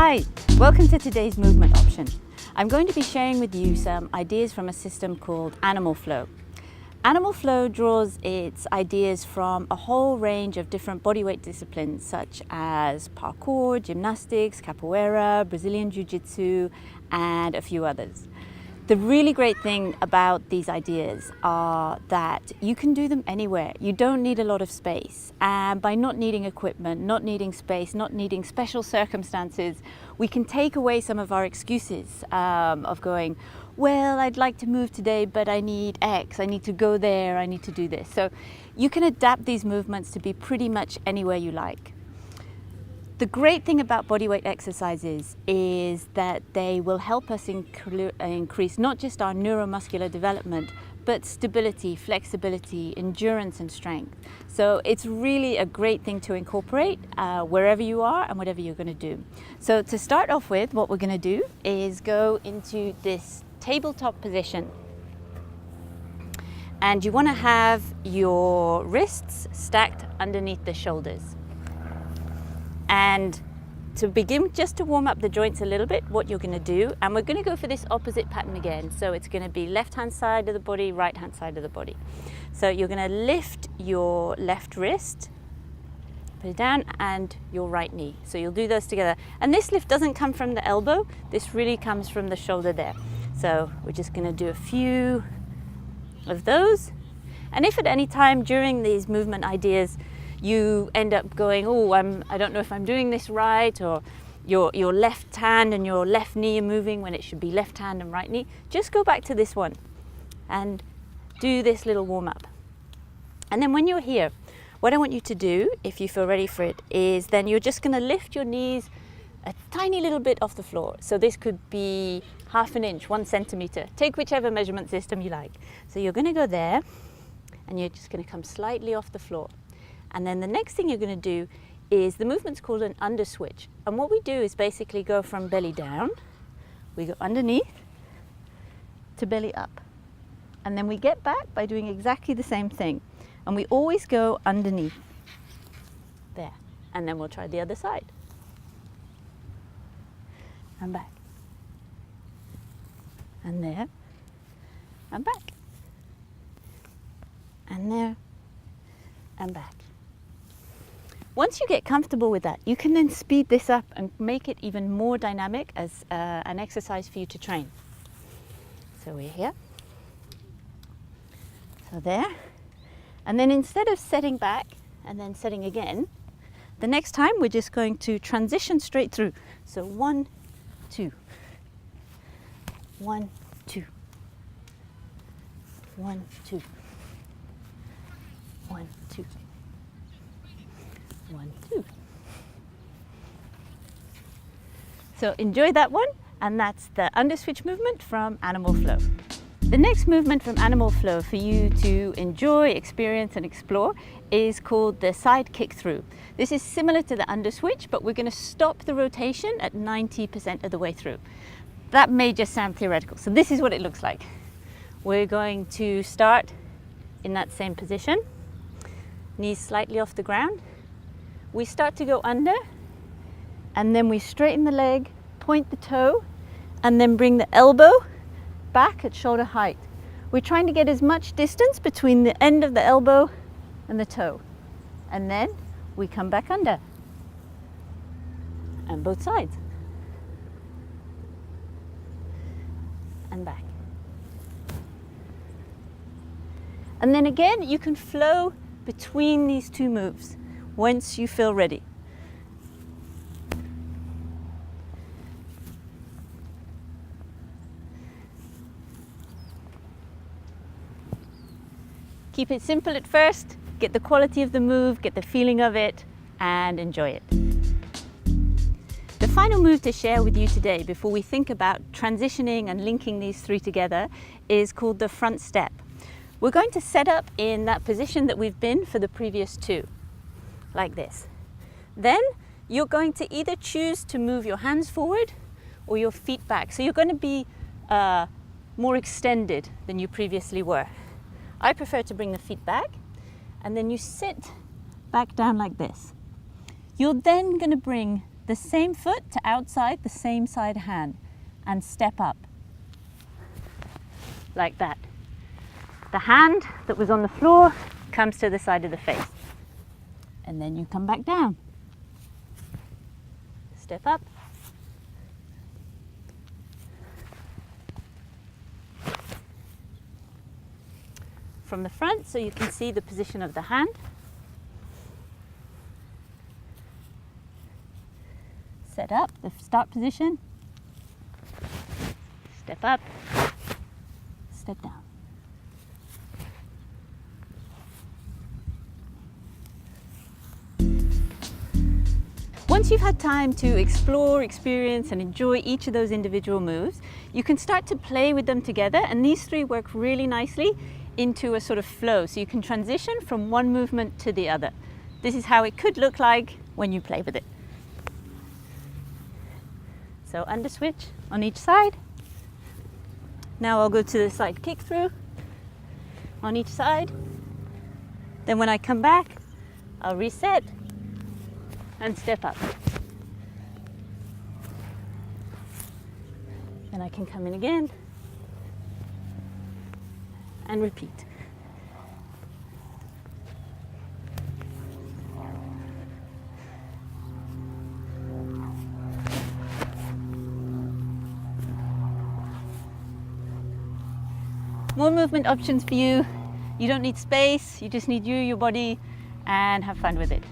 Hi, welcome to today's movement option. I'm going to be sharing with you some ideas from a system called Animal Flow. Animal Flow draws its ideas from a whole range of different bodyweight disciplines such as parkour, gymnastics, capoeira, Brazilian Jiu-Jitsu, and a few others. The really great thing about these ideas are that you can do them anywhere. You don't need a lot of space. And by not needing equipment, not needing space, not needing special circumstances, we can take away some of our excuses of going, well, I'd like to move today, but I need X, I need to go there, I need to do this. So you can adapt these movements to be pretty much anywhere you like. The great thing about bodyweight exercises is that they will help us increase not just our neuromuscular development, but stability, flexibility, endurance and strength. So it's really a great thing to incorporate wherever you are and whatever you're going to do. So to start off with, what we're going to do is go into this tabletop position. And you want to have your wrists stacked underneath the shoulders. And to begin, just to warm up the joints a little bit, what you're going to do, and we're going to go for this opposite pattern again. So it's going to be left hand side of the body, right hand side of the body. So you're going to lift your left wrist, put it down, and your right knee. So you'll do those together. And this lift doesn't come from the elbow, this really comes from the shoulder there. So we're just going to do a few of those. And if at any time during these movement ideas you end up going, oh, I don't know if I'm doing this right, or your left hand and your left knee are moving when it should be left hand and right knee, just go back to this one and do this little warm up. And then when you're here, what I want you to do, if you feel ready for it, is then you're just going to lift your knees a tiny little bit off the floor. So this could be 1/2 inch, 1 centimeter. Take whichever measurement system you like. So you're going to go there and you're just going to come slightly off the floor. And then the next thing you're going to do is, the movement's called an under switch. And what we do is basically go from belly down, we go underneath to belly up. And then we get back by doing exactly the same thing. And we always go underneath there. And then we'll try the other side. And back. And there. And back. And there. And back. Once you get comfortable with that, you can then speed this up and make it even more dynamic as an exercise for you to train. So we're here. So there. And then instead of setting back and then setting again, the next time we're just going to transition straight through. So 1, 2. 1, 2. 1, 2. 1, 2. 1, 2. So enjoy that one, and that's the under switch movement from Animal Flow. The next movement from Animal Flow for you to enjoy, experience and explore is called the Sidekick through. This is similar to the under switch, but we're going to stop the rotation at 90% of the way through. That may just sound theoretical. So this is what it looks like. We're going to start in that same position, knees slightly off the ground. We start to go under, and then we straighten the leg, point the toe, and then bring the elbow back at shoulder height. We're trying to get as much distance between the end of the elbow and the toe. And then we come back under. And both sides. And back. And then again, you can flow between these two moves once you feel ready. Keep it simple at first, get the quality of the move, get the feeling of it, and enjoy it. The final move to share with you today before we think about transitioning and linking these three together is called the front step. We're going to set up in that position that we've been for the previous two, like this. Then you're going to either choose to move your hands forward or your feet back. So you're going to be more extended than you previously were. I prefer to bring the feet back, and then you sit back down like this. You're then going to bring the same foot to outside the same side hand and step up. Like that. The hand that was on the floor comes to the side of the face. And then you come back down. Step up. From the front so you can see the position of the hand. Set up the start position. Step up. Step down. Once you've had time to explore, experience and enjoy each of those individual moves, you can start to play with them together, and these three work really nicely into a sort of flow, so you can transition from one movement to the other. This is how it could look like when you play with it. So under switch on each side. Now I'll go to the side kick through on each side. Then when I come back, I'll reset and step up. Then I can come in again and repeat. More movement options for you. You don't need space, you just need you, your body, and have fun with it.